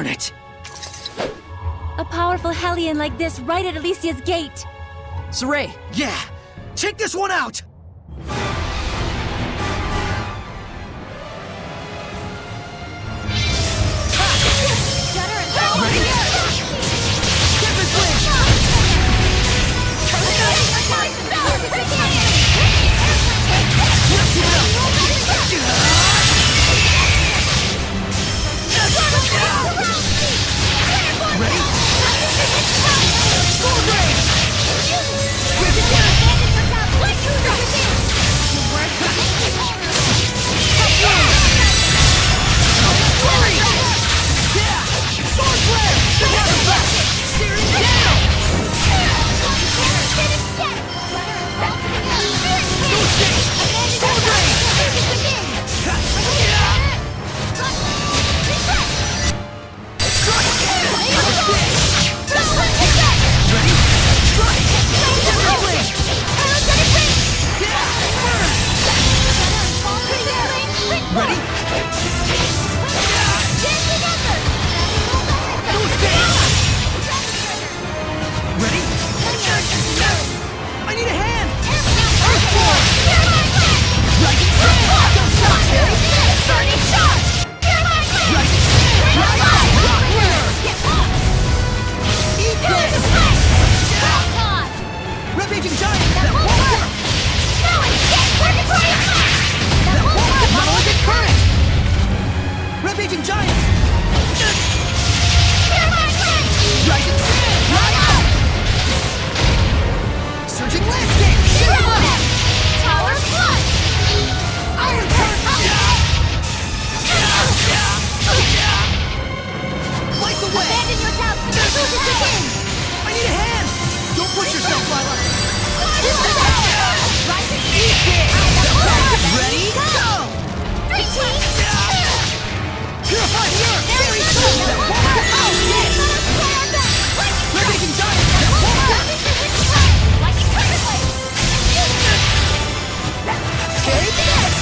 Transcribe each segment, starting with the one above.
Darn it! A powerful Hellion like this right at Alicia's gate. Saray! Yeah! Take this one out! Ready? Captain Flinch! Ready? Sword Rain! Sword Flare! Together back! Searing down! No escape! Sword Rain! Ready? Strike! Captain Flinch! Ready? No escape! Ready? I need a hand! Earthborn! Rising Sun! Go shot! Starting shot! Rising Sun! Rock Winner! Eat this! Rampaging Giant! That won't work! That won't work! Monolithic Current! Rampaging Giant! Rising Sand! Surging Landscape! Shirrako! Tower Flood! Iron Current! Light the way! Abandon your doubts when the truth is within! I need a hand! Don't push yourself, Lila! Rising Eat this! Ready? Go! 3, 2, Purify the Earth! Very soon! That won't work! Yes! Rampaging Giant! That won't work! Take this!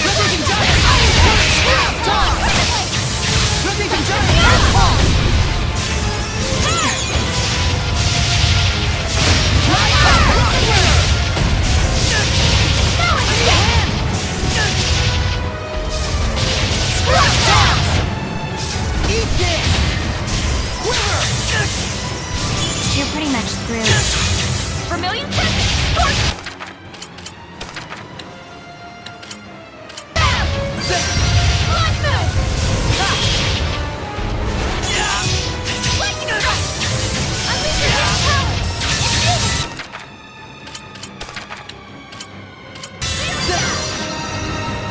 Rampaging Giant! Iron Current! Scrap Toss! Rampaging Giant! Earth Pulse! Rock Winner! I need a hand! Scrap Toss! Eat this! Quiver! You're pretty much screwed. Vermilion Crescent! Scorch! Blood Moon! Lightning Strike! Unleash your hidden powers!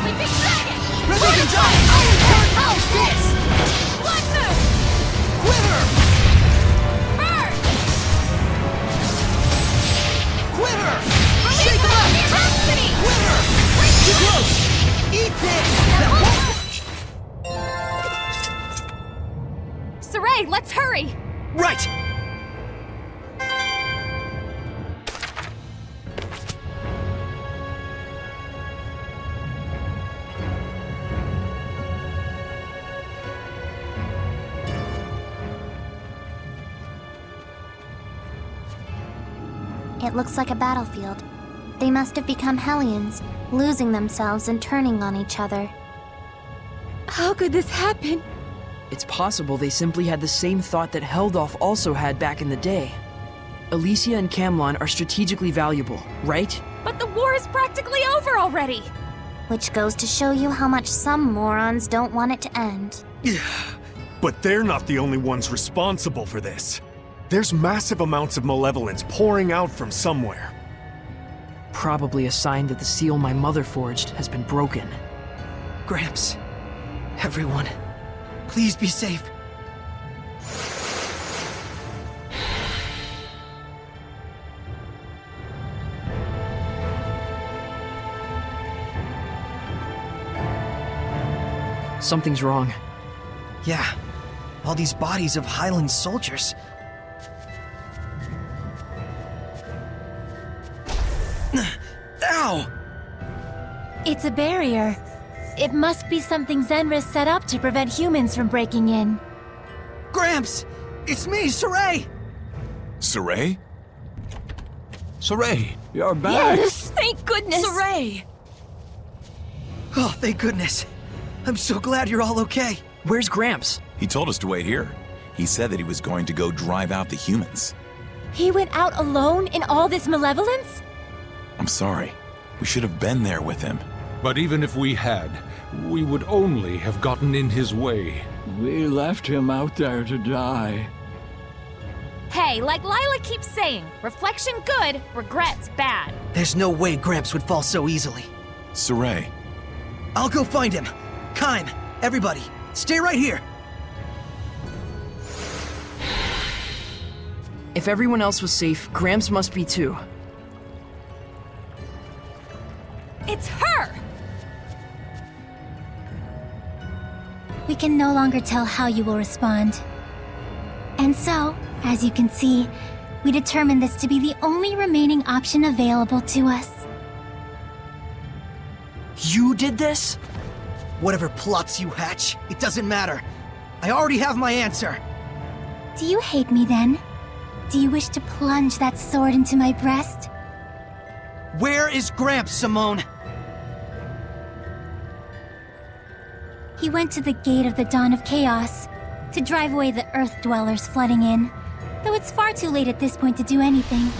Sleeping Dragon! Rampaging Giant! Iron Current! House this! Blood Moon! Quiver! Burn! Quiver! Release Shake the them up! Rhapsody! Quiver! Too close! Eat this! That won't... Saray, let's hurry! Right! It looks like a battlefield. They must have become Hellions, losing themselves and turning on each other. How could this happen? It's possible they simply had the same thought that Heldolf also had back in the day. Alicia and Camlon are strategically valuable, right? But the war is practically over already! Which goes to show you how much some morons don't want it to end. But they're not the only ones responsible for this. There's massive amounts of malevolence pouring out from somewhere. Probably a sign that the seal my mother forged has been broken. Gramps, everyone, please be safe. Something's wrong. Yeah, all these bodies of Highland soldiers. Ow! It's a barrier. It must be something Zenris set up to prevent humans from breaking in. Gramps! It's me, Saray! Saray? Saray, you're back. Yes, thank goodness! Saray! Oh, thank goodness. I'm so glad you're all okay. Where's Gramps? He told us to wait here. He said that he was going to go drive out the humans. He went out alone in all this malevolence? I'm sorry. We should have been there with him. But even if we had, we would only have gotten in his way. We left him out there to die. Hey, like Lila keeps saying, reflection good, regrets bad. There's no way Gramps would fall so easily. Saray. I'll go find him. Kime, everybody, stay right here. If everyone else was safe, Gramps must be too. It's her! We can no longer tell how you will respond. And so, as you can see, we determined this to be the only remaining option available to us. You did this? Whatever plots you hatch, it doesn't matter. I already have my answer. Do you hate me then? Do you wish to plunge that sword into my breast? Where is Gramps, Symonne? He went to the gate of the Dawn of Chaos to drive away the Earth Dwellers flooding in, though it's far too late at this point to do anything.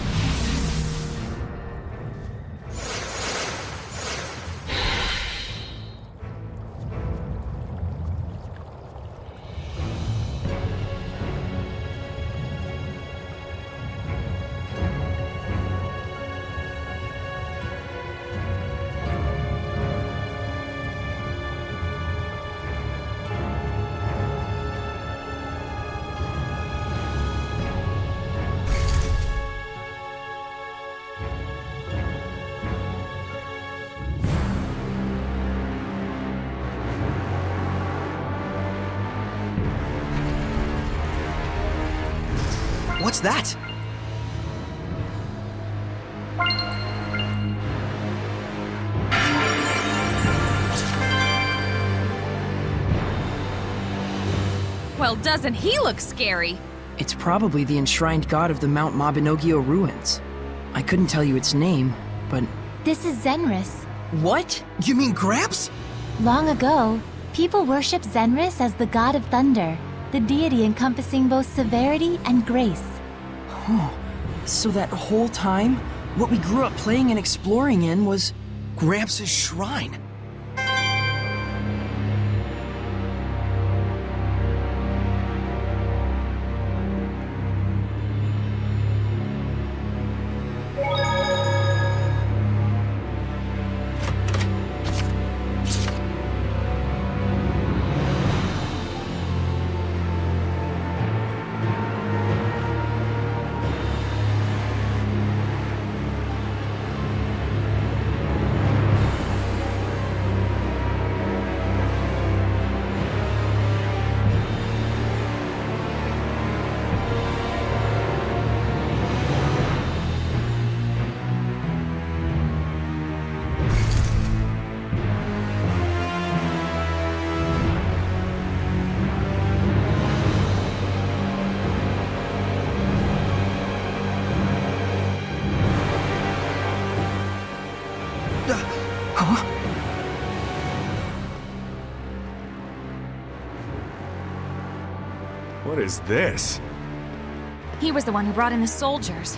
What's that? Well, doesn't he look scary? It's probably the enshrined god of the Mount Mabinogio ruins. I couldn't tell you its name, but... This is Zenris. What? You mean Gramps? Long ago, people worshipped Zenris as the god of thunder, the deity encompassing both severity and grace. Huh. So that whole time, what we grew up playing and exploring in was... Gramps' shrine. What is this? He was the one who brought in the soldiers.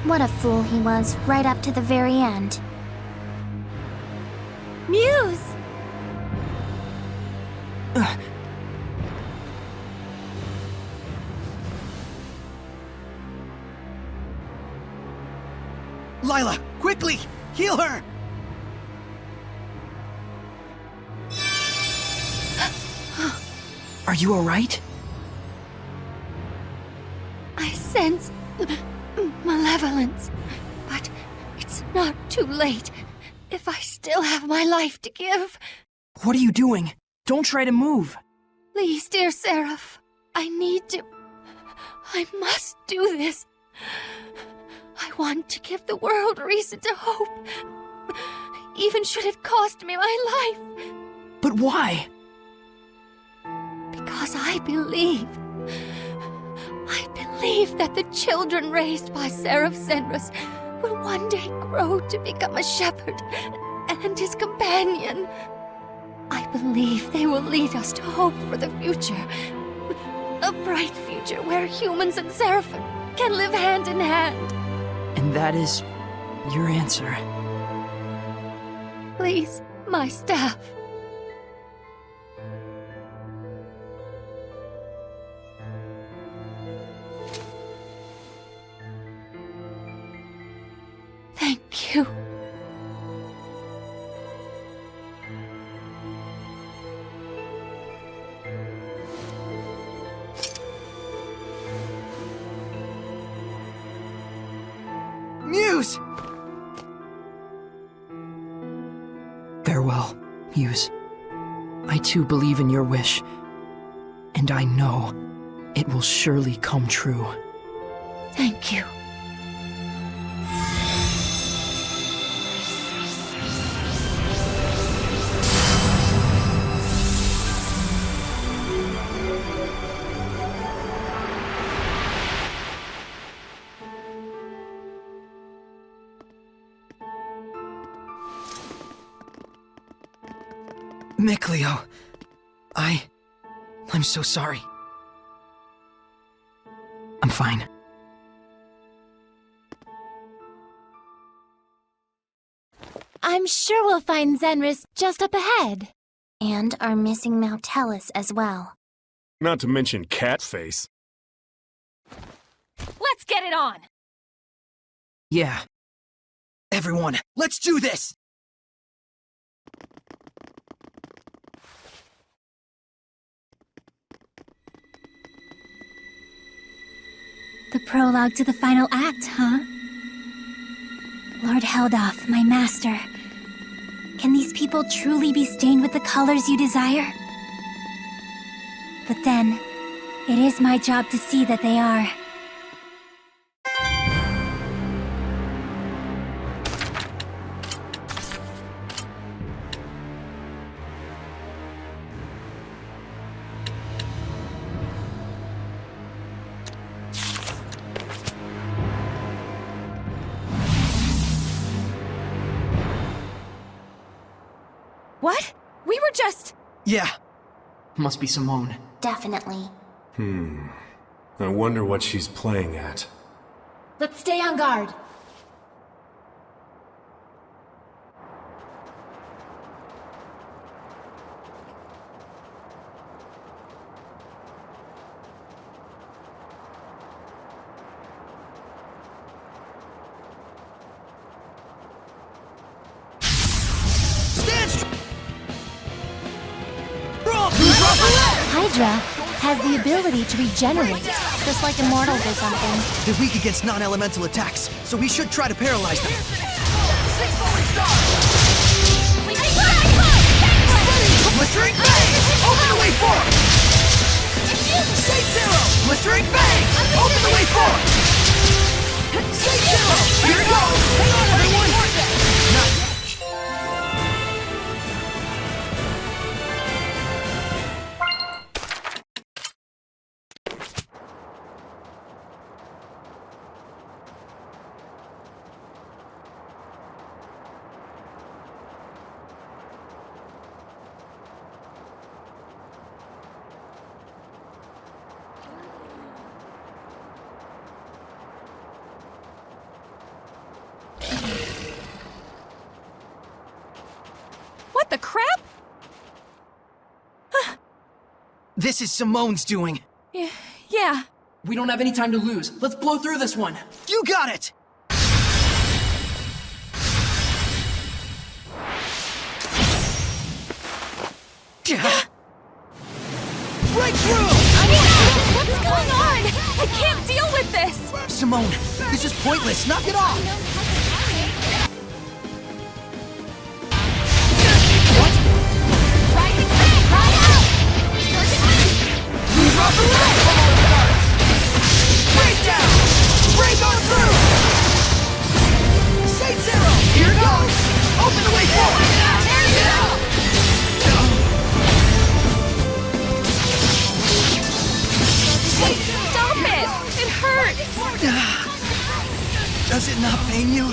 What a fool he was, right up to the very end. Muse! Lila, quickly! Heal her! Are you alright? I sense malevolence, but it's not too late if I still have my life to give. What are you doing? Don't try to move. Please, dear Seraph, I need to... I must do this. I want to give the world reason to hope. even should it cost me my life. But why? Because I believe that the children raised by Seraph Zenris will one day grow to become a shepherd and his companion. I believe they will lead us to hope for the future. A bright future where humans and Seraphim can live hand in hand. And that is your answer. Please, my staff. Thank you. Muse! Farewell, Muse. I too believe in your wish, and I know it will surely come true. Thank you. Mikleo, I'm so sorry. I'm fine. I'm sure we'll find Zenris just up ahead. And our missing Mautellus as well. Not to mention Catface. Let's get it on! Yeah. Everyone, let's do this! The prologue to the final act, huh? Lord Heldoff, my master. Can these people truly be stained with the colors you desire? But then, it is my job to see that they are. What? We were just... Yeah. Must be Symonne. Definitely. I wonder what she's playing at. Let's stay on guard. Hydra has the ability to regenerate, just like immortals or something. They're weak against non-elemental attacks, so we should try to paralyze them. Blistering Bang! Open the way forward! Shade Zero! Blistering Bang! Open the way forward! Shade Zero! Here it goes! Hang on, everyone! Not yet. What the crap? This is Symonne's doing. Yeah. We don't have any time to lose. Let's blow through this one. You got it! Right through! What's going on? I can't deal with this! Symonne, this is pointless. Knock it off! Rising Sun, cry out! Drop the leg! Break down! Break on through! Shade Zero! Here it goes! Open the way forward! Does it not pain you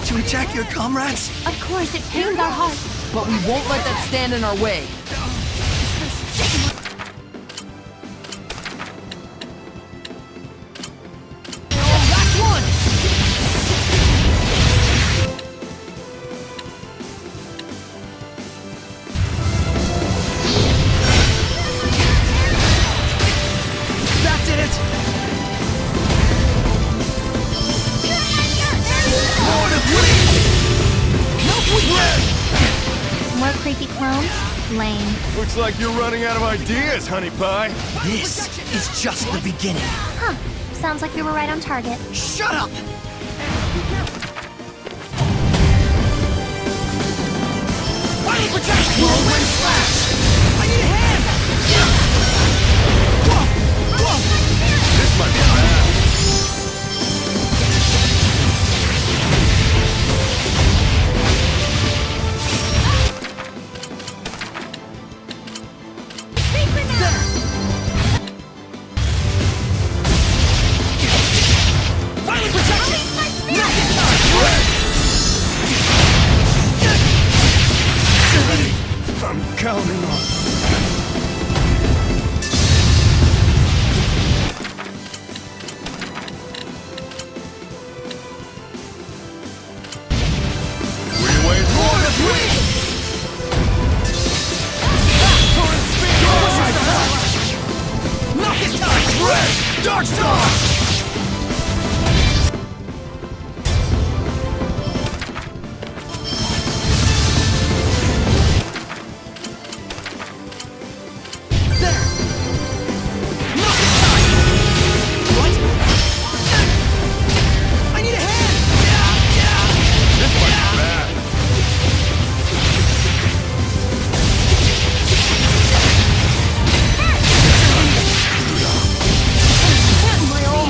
to attack your comrades? Of course, it pains our hearts. But we won't let that stand in our way. Last one! That did it! Lord of Wind! No weekend! More creepy clones? Lame. Looks like you're running out of ideas, honey pie. This is just the beginning. Huh. Sounds like we were right on target. Shut up! Fighting protection! Whirlwind slash! I need a hand! Whoa! Whoa! This might be bad. Fighting protection! Not this time! I'm counting on. We wait Lord of Wind! Torrent speed! Not this time! Red! Dark Star! There! Not this time! What? I need a hand! This might be bad. My all!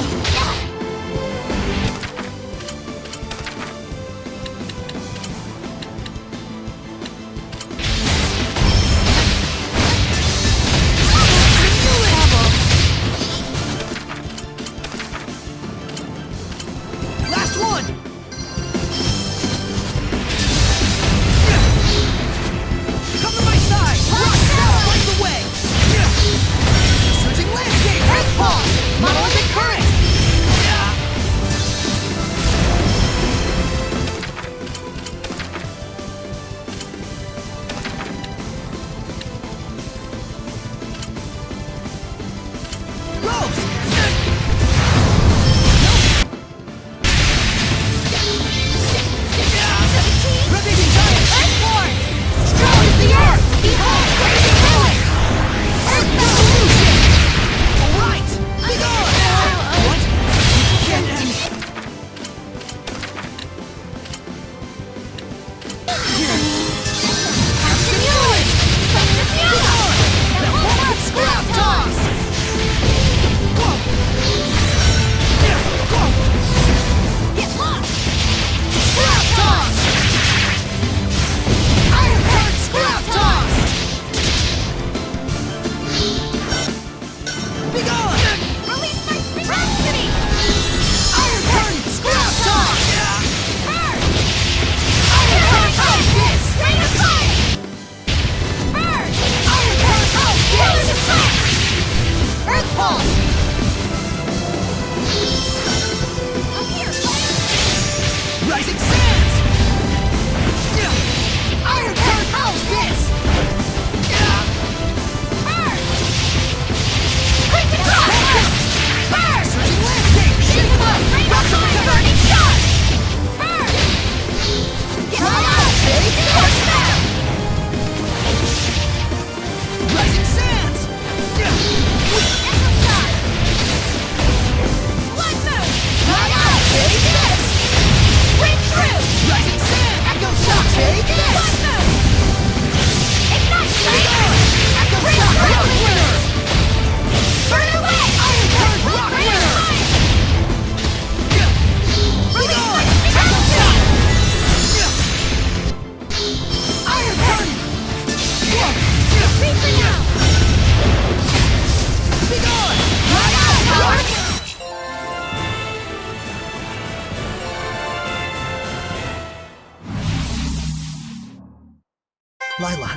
Lila,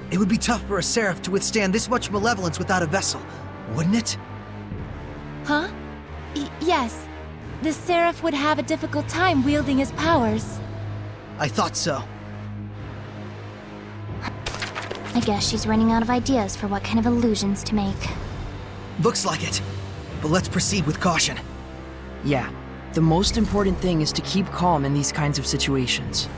it would be tough for a Seraph to withstand this much malevolence without a vessel, wouldn't it? Huh? Yes. The Seraph would have a difficult time wielding his powers. I thought so. I guess she's running out of ideas for what kind of illusions to make. Looks like it. But let's proceed with caution. Yeah, the most important thing is to keep calm in these kinds of situations.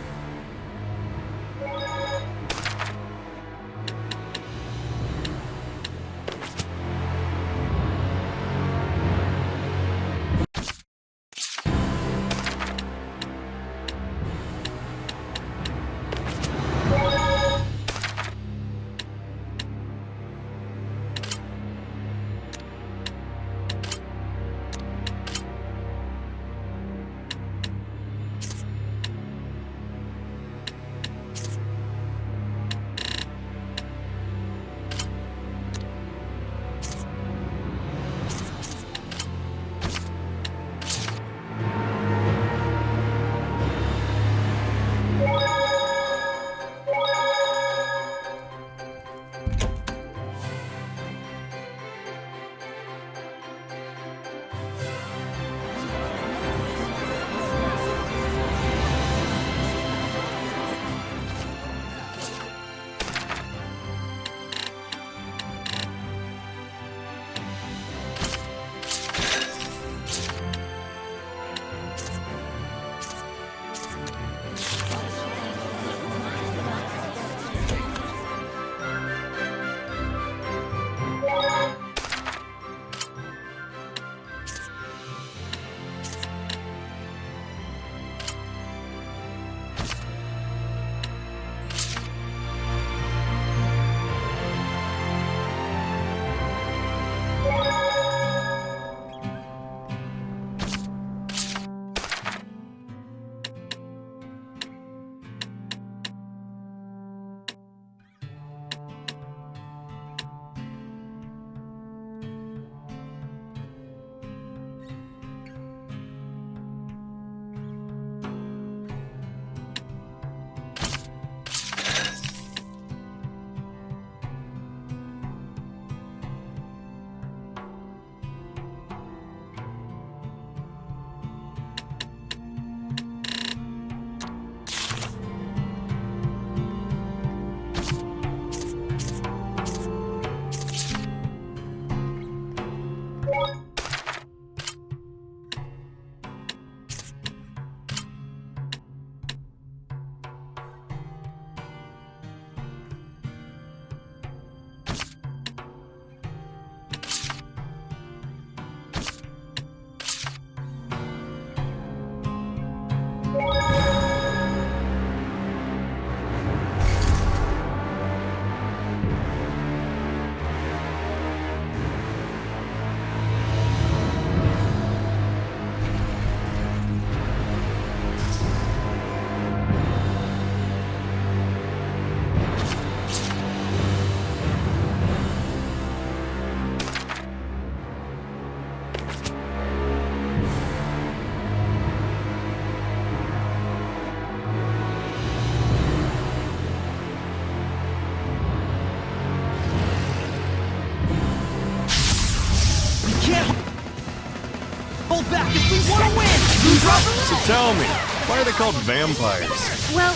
So tell me, why are they called vampires? Well,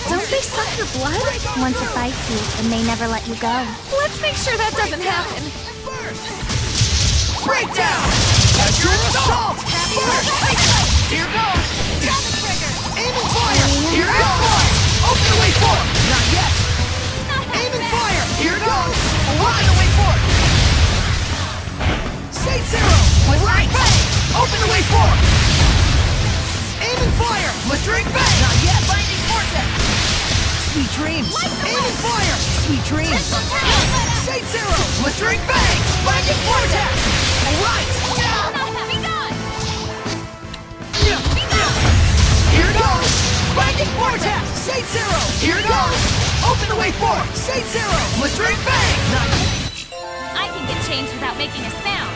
don't they suck your blood? Once it bites you, it may never let you go. Let's make sure that doesn't happen. Breakdown! That's your assault! Here goes! Aim and fire! Here goes! Open the way forward! Not yet! Aim and fire! Here goes! Open the way forward! Say zero! With right bang! Open the way forward! Aim and fire! Blistering bang! Not yet! Binding vortex! Sweet dreams! Aim and fire! Sweet dreams! Say zero! Blistering bang! Binding vortex! Alright! Be gone! Here goes! Binding vortex! Say zero! Here goes! Open the way forward! Say zero! Blistering bang! Not I can get changed without making a sound.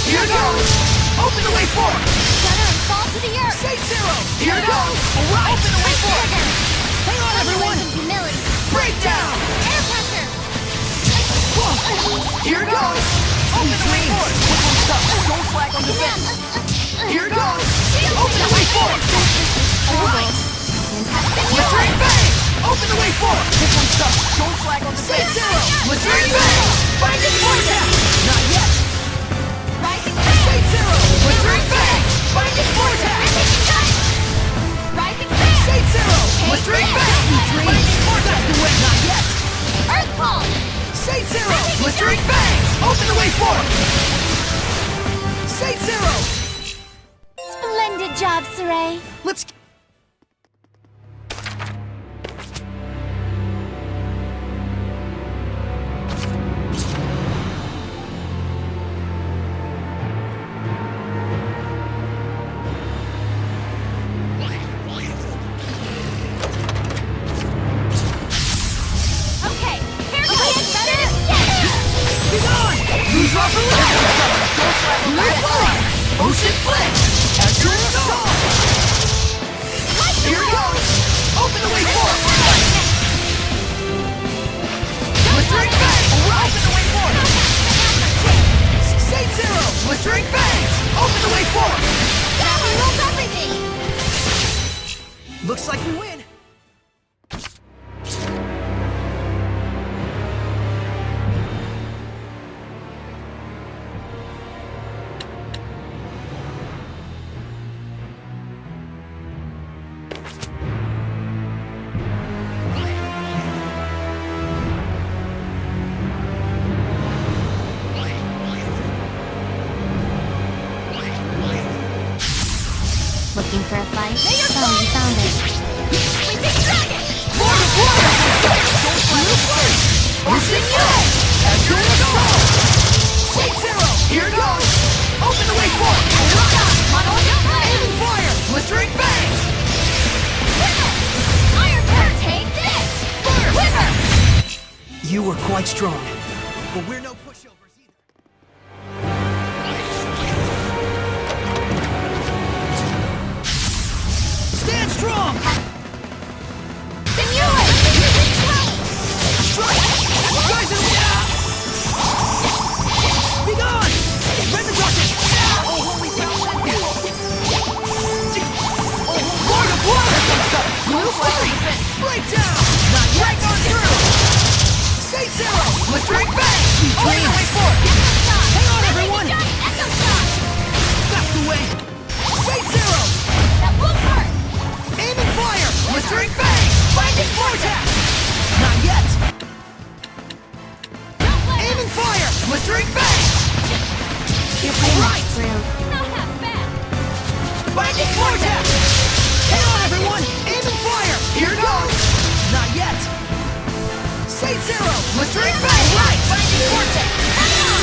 Here goes! Open the way forward! Stutter and fall to the earth! Say zero! Here goes! Alright! Open the way forward! Hang on, everyone! Some humility! Breakdown! Air pressure! Whoa! Here goes! Open the way forward! This one's stuck! Don't flag on defense! Here goes! Open the way forward! Alright! Blistering bangs! Open the way forward! This one's stuck! Don't flag on defense! Say zero! Blistering bangs! Binding vortex! Not yet! Rising Say sail! zero! Blistering bangs! Binding vortex! Rising sail! Say zero! Blistering bangs! Binding vortex! The way! Not yet! Earth pulse! Say zero! Blistering bangs! Open the way forward! Say zero! Splendid job, Saray. Let's... Okay, here goes! Better! Be gone! Lose rock and left! Don't flag on the fly! Ocean flex! As your assault! Here goes! Open the way forward! Blistering bang! Open the way forward! Say zero! Blistering bangs! Open the way forward! That removes everything! Looks like we win! Looking for a fight? May your Oh, you found it. Sleeping dragon! Lord of Water! Don't flag on fire! Ocean flex! As your assault! Say zero! Here goes! Open the way forward! Aim and fire! Blistering bangs! Iron Bird, take this! Quiver! You were quite strong, but we're no pushovers either. Stand strong! Sinuous! Strike! Rise and be gone! Rend the darkness! Oh, holy fountain! Lord of Water! Blue flame! Breakdown! Not yet! On through! Say zero! Blistering bangs! Open the way forward! Hang on, everyone! Echo shot! That's the way! Say zero! That won't work! Aim and fire! Blistering bangs! Binding vortex! Not yet! Don't let Aim and fire! Blistering bangs! It will right! Not half bad! Binding vortex! Hang on, everyone! Aim and fire! Here goes! Not yet! Say zero! Blistering bangs! Right! Binding vortex! Hang on!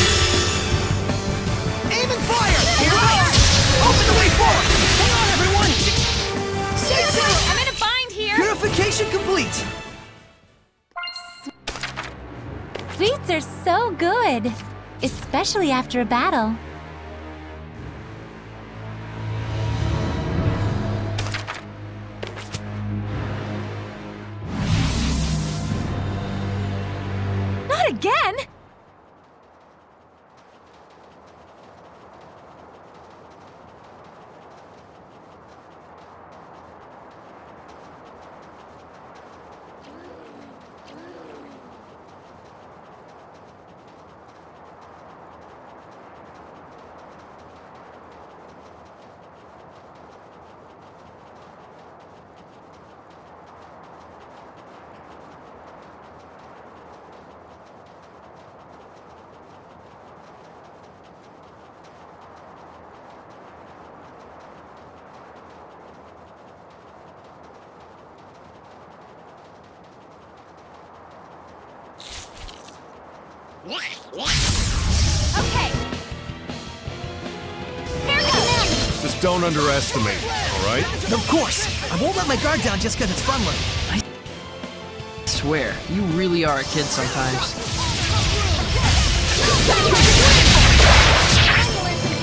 Aim and fire! Here goes! Open the way forward! Hang on, everyone! Say zero! I'm in a bind here! Purification complete! Sweets are so good, especially after a battle. Not again! Okay! Here goes! Just don't underestimate it, alright? Of course! I won't let my guard down just because it's fun looking. I swear, you really are a kid sometimes. Ambulance and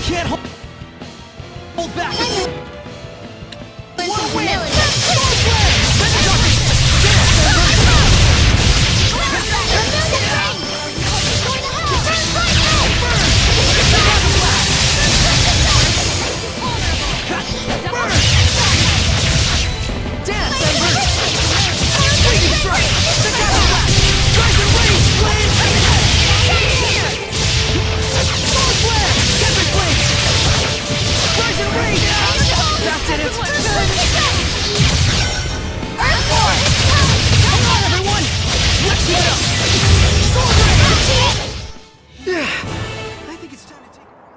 Can't hold back! One win! Dance, Embers! Blazing strike! Spectacular blast! Rise and rage, flames! Sword flare! Tempest blade! Rise and rage! That did it! Earthborn! Hang on, everyone! Let's keep it up! Sword rage! I think it's time to take a breath.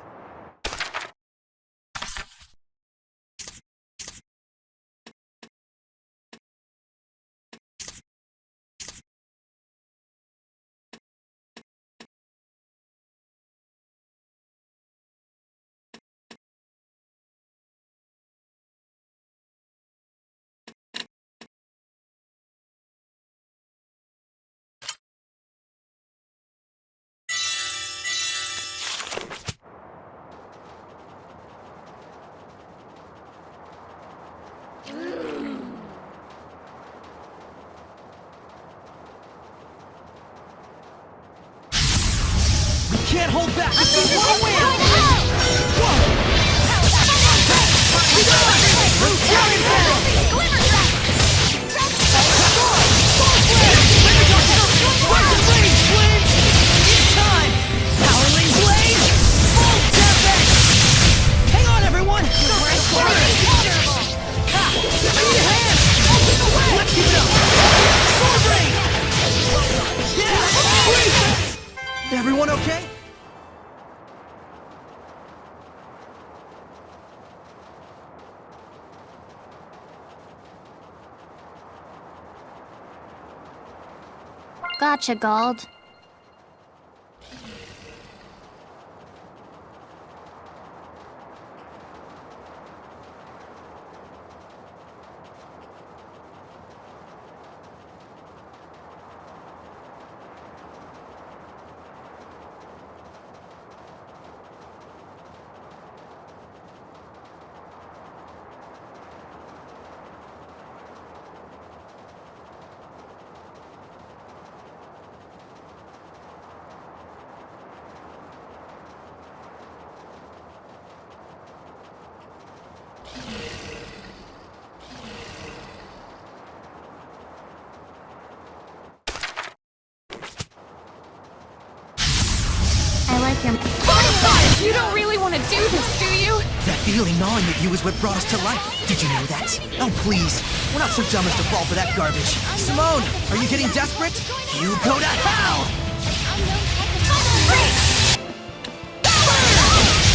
Can't hold back! This is one win! Whoa! Dragon Ball! Sword Flare! Rise and rage, flames! It's time! Howling Blade! Full Tempest! Hang on, everyone! Ha! I need a hand! Let's keep it up! Sword Rain! Yeah! Everyone okay? Gotcha, Gald. You don't really want to do this, do you? That feeling gnawing at you is what brought us to life. Did you know that? Oh, please. We're not so dumb as to fall for that garbage. Symonne, are you getting desperate? You go to hell!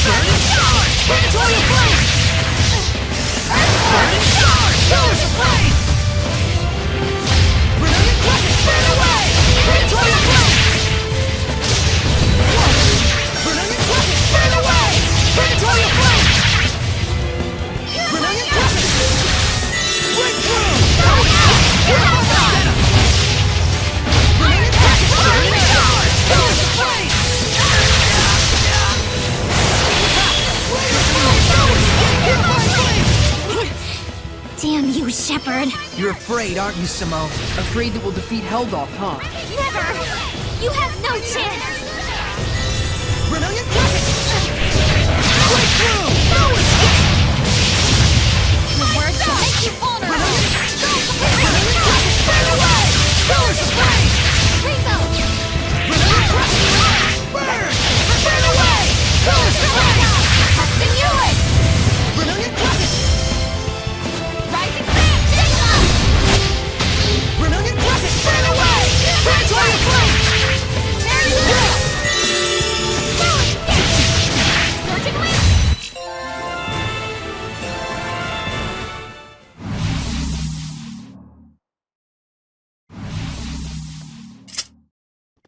Burning Charge! Predatory Flame! Burning Charge! Pillars of Flame! Brilliant Crescent! Burn away! Predatory Flame! Brilliant Crescent! Burn away! Predatory Flame! Brilliant Crescent! Breakthrough! Brilliant Crescent! Burning Charge! Pillars of Flame! Damn you, Shepard. You're afraid, aren't you, Symonne? Afraid that we'll defeat Heldoff, huh? Never! You have no chance! Brilliant Crescent! Breakthrough! No escape! The words will make you vulnerable! Brilliant Crescent! Burn away! Pillars of Flame! Rainbow! Brilliant Crescent! Burn! Burn away! Pillars of Flame! Sinuate! Brilliant Crescent! Rising Sun! Jingle! Brilliant Crescent! Burn away! Predatory Flame! There you go! Surging Wind!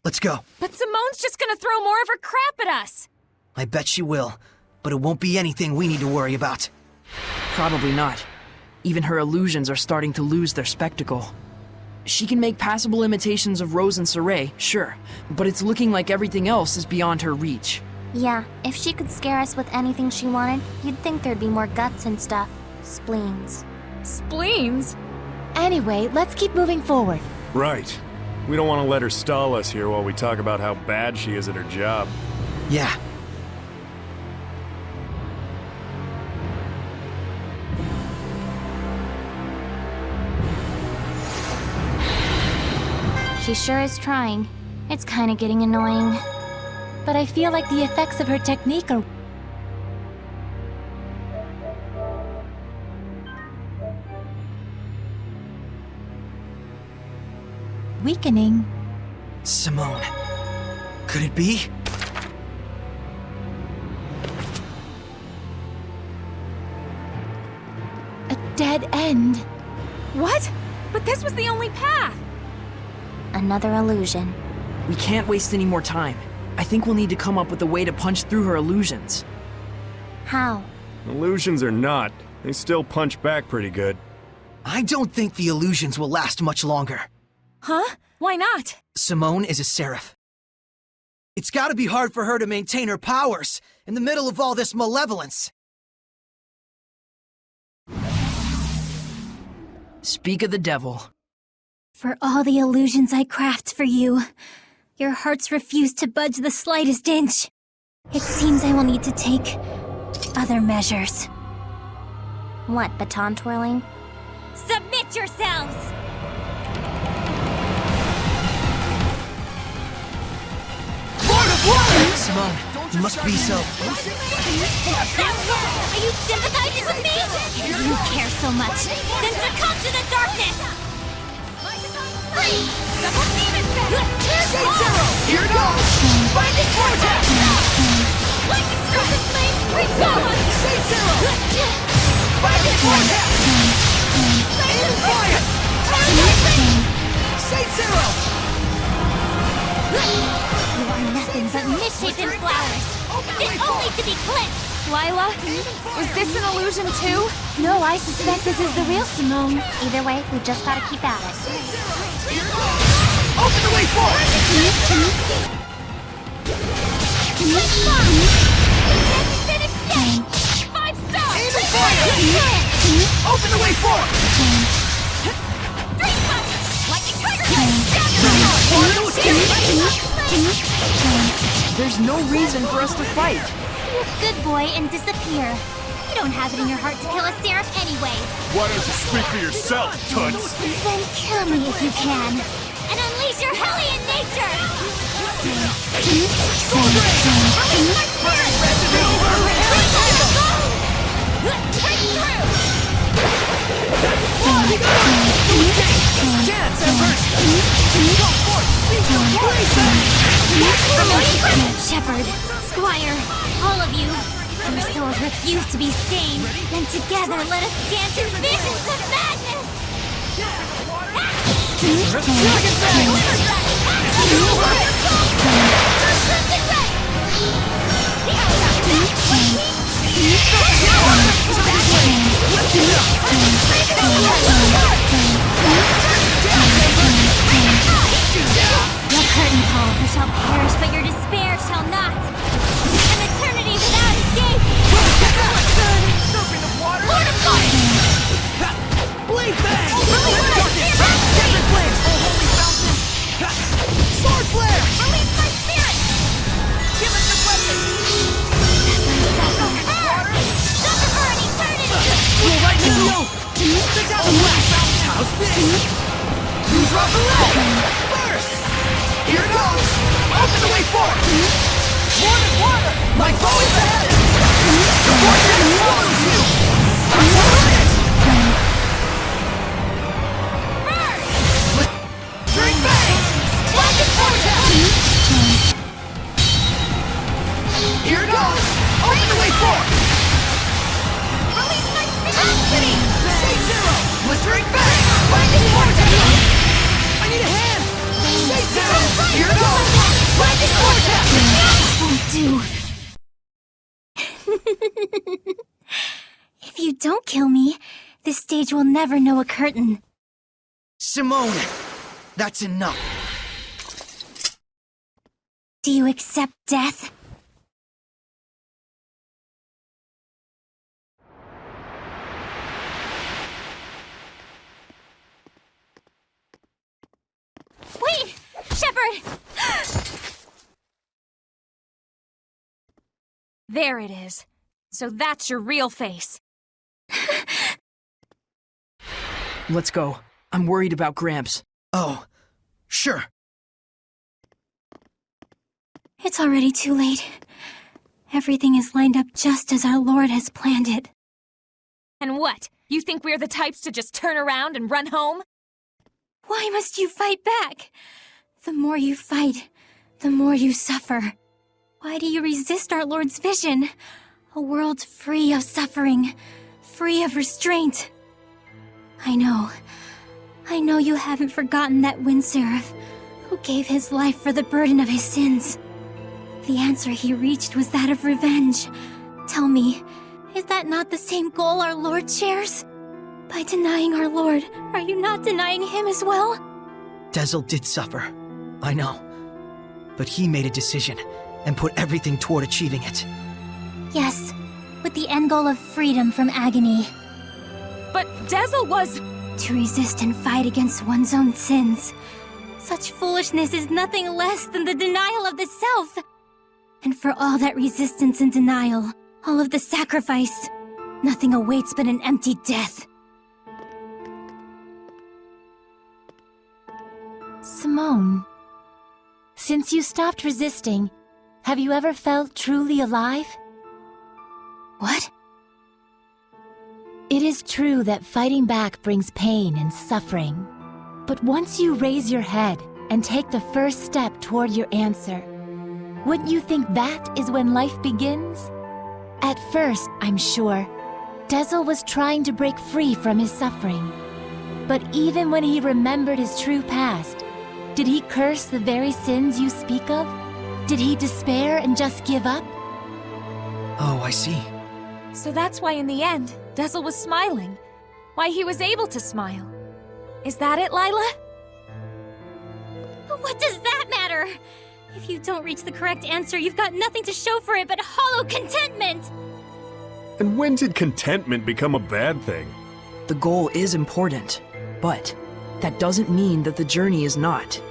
Let's go. But Symonne's just gonna throw more of her crap at us. I bet she will. But it won't be anything we need to worry about. Probably not. Even her illusions are starting to lose their spectacle. She can make passable imitations of Rose and Saray, sure, but it's looking like everything else is beyond her reach. Yeah, if she could scare us with anything she wanted, you'd think there'd be more guts and stuff. Spleens. Spleens? Anyway, let's keep moving forward. Right. We don't want to let her stall us here while we talk about how bad she is at her job. Yeah. She sure is trying. It's kinda getting annoying. But I feel like the effects of her technique are weakening. Symonne. Could it be? A dead end. What? But this was the only path! Another illusion. We can't waste any more time. I think we'll need to come up with a way to punch through her illusions. How? Illusions or not, they still punch back pretty good. I don't think the illusions will last much longer. Huh? Why not? Symonne is a seraph. It's gotta be hard for her to maintain her powers in the middle of all this malevolence. Speak of the devil. For all the illusions I craft for you, your hearts refuse to budge the slightest inch. It seems I will need to take other measures. What, baton twirling? Submit yourselves! Lord of Water! Symonne, you must be so... Are you sympathizing with me? If you care so much, then succumb to the darkness! Double demon Shade Zero! Here it goes! Binding Vortex! Lightning strike and flame! Green power! Shade Zero! Binding Vortex! Aim fire! Shade Zero! You are nothing but misshapen flowers, fit only to be clipped! Lila, was this an illusion too? No, I suspect this is the real Symonne. Either way, we just gotta keep at it. Open the way forward! Five stars! Aim and fire! Open the way forward! Three flashes! Lightning tiger! There's no reason for us to fight. Be a good boy and disappear. You don't have it in your heart to kill a seraph anyway. Why don't you speak for yourself, Toots? Then kill me if you can, and unleash your hellion nature! Sword Dance, Embers! Go forth! Shepherd, Squire, all of you, if your souls refuse to be stained, then together let us dance in visions of madness! Your curtain call shall perish, but your despair shall not. An eternity without escape! Serpent of water! Lord of Fire! Blade Bang! Desert Flames! Oh, holy fountain! Sword Flare! Release my spirit! Give us the blessing! Suffer for an eternity! We'll right now! The Devil Blast! How's this? Use Rockaway! Burst! Here it goes! Open the way forward! More than water! My bow is ahead! The vortex swallows you! I'm on it! Burn! String bangs! Blinded vortex! Here it goes! Open the way forward! Release my spirit! Shade Zero! Blistering bangs! Blinded vortex! I need Don't kill me. This stage will never know a curtain. Symonne! That's enough. Do you accept death? Wait! Shepard! There it is. So that's your real face. Let's go. I'm worried about Gramps. Oh, sure. It's already too late. Everything is lined up just as our Lord has planned it. And what? You think we're the types to just turn around and run home? Why must you fight back? The more you fight, the more you suffer. Why do you resist our Lord's vision? A world free of suffering, free of restraint. I know you haven't forgotten that wind seraph who gave his life for the burden of his sins. The answer he reached was that of revenge. Tell me, is that not the same goal our Lord shares? By denying our Lord, are you not denying him as well? Dezel did suffer, I know. But he made a decision and put everything toward achieving it. Yes, with the end goal of freedom from agony. But Dezel was... To resist and fight against one's own sins. Such foolishness is nothing less than the denial of the self. And for all that resistance and denial, all of the sacrifice, nothing awaits but an empty death. Symonne, since you stopped resisting, have you ever felt truly alive? What? It is true that fighting back brings pain and suffering. But once you raise your head and take the first step toward your answer, wouldn't you think that is when life begins? At first, I'm sure, Dezel was trying to break free from his suffering. But even when he remembered his true past, did he curse the very sins you speak of? Did he despair and just give up? Oh, I see. So that's why in the end, Dezel was smiling. Why he was able to smile. Is that it, Lila? But what does that matter? If you don't reach the correct answer, you've got nothing to show for it but hollow contentment! And when did contentment become a bad thing? The goal is important, but that doesn't mean that the journey is not.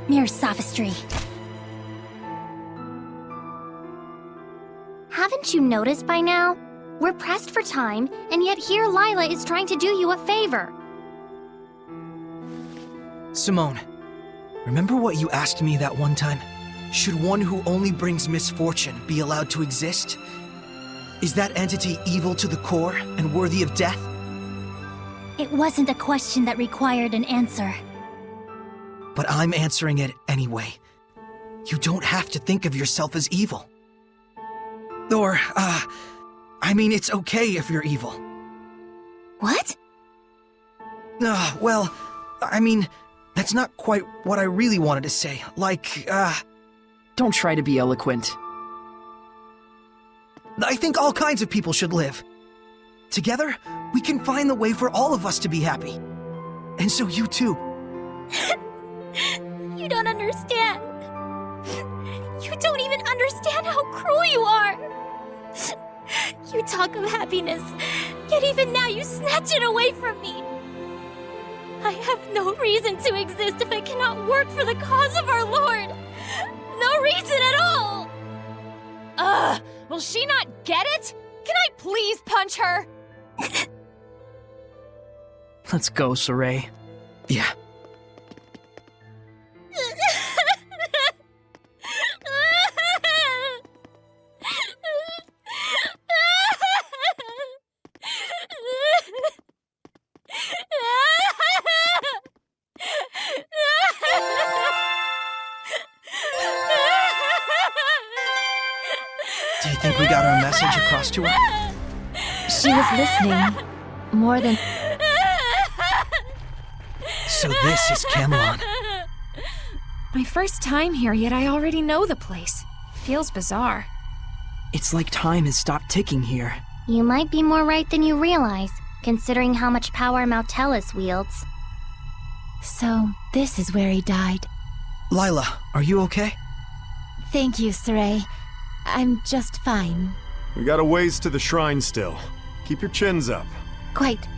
Mere sophistry. Haven't you noticed by now? We're pressed for time, and yet here Lila is trying to do you a favor. Symonne, remember what you asked me that one time? Should one who only brings misfortune be allowed to exist? Is that entity evil to the core and worthy of death? It wasn't a question that required an answer. But I'm answering it anyway. You don't have to think of yourself as evil. Or, it's okay if you're evil. What? That's not quite what I really wanted to say. Don't try to be eloquent. I think all kinds of people should live. Together, we can find the way for all of us to be happy. And so you too. You don't understand. You don't even understand how cruel you are. You talk of happiness, yet even now you snatch it away from me. I have no reason to exist if I cannot work for the cause of our Lord. No reason at all. Ugh! Will she not get it? Can I please punch her? Let's go, Saray. Yeah. Do you think we got our message across to her? She was listening more than... So this is Camelon. My first time here, yet I already know the place. Feels bizarre. It's like time has stopped ticking here. You might be more right than you realize, considering how much power Mautellus wields. So, this is where he died. Lila, are you okay? Thank you, Saray. I'm just fine. We got a ways to the shrine still. Keep your chins up. Quite.